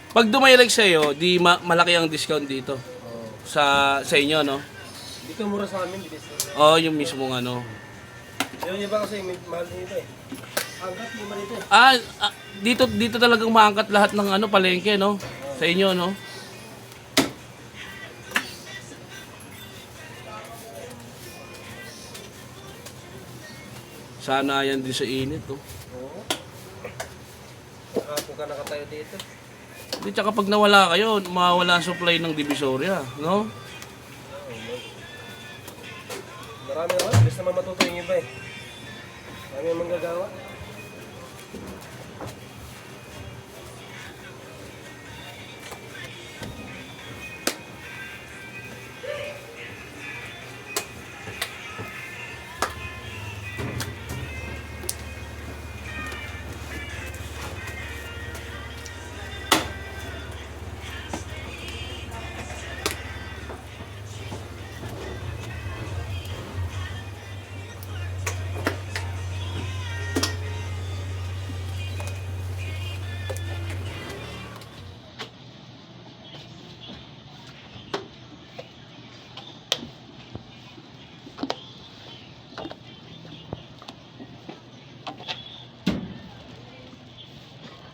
Pag dumayrag sa'yo, di malaki ang discount dito. Oo. Sa inyo, no? Dito mura sa amin, bilis. Oo, yung mismong ano. Yung iba kasi may mahal dito eh. Hanggat lima dito eh. Dito talagang maangkat lahat ng ano, palengke, no? Sa inyo, no? Sana yan din sa init, no? Oo. Hapon ka nakatayo dito. Di, tsaka pag nawala kayo, mawawala ang supply ng Divisoria, no? Marami naman, bilis naman matuto yung iba eh. Marami ang manggagawa.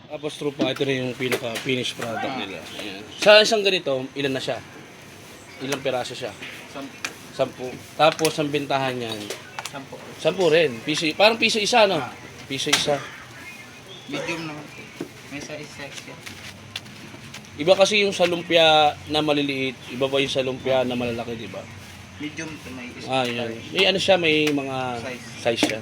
Tapos trupa, ito na yung pinaka-finished product nila. Ayan. Sa isang ganito, ilan na siya? Ilang peraso siya? 10. Tapos ang bentahan niyan, 10 rin. Piso, parang piso isa, no? Piso isa. Medium naman. May size yan. Iba kasi yung sa lumpia na maliliit, iba pa yung sa lumpia na malalaki, di ba? Medium to may Yun. May ano siya, may mga size siya.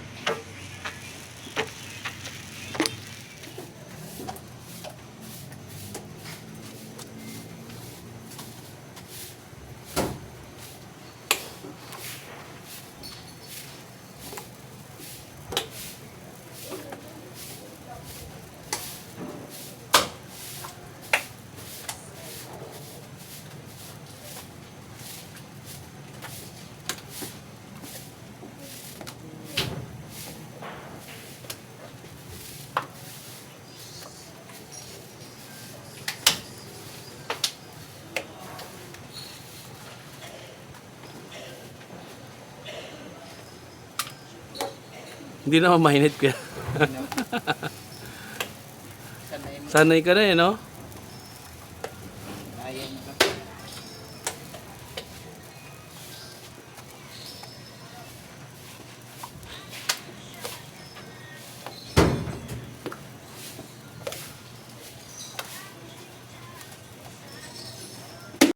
Hindi naman mainit kaya. Sanay mo. Sanay ka na eh, no?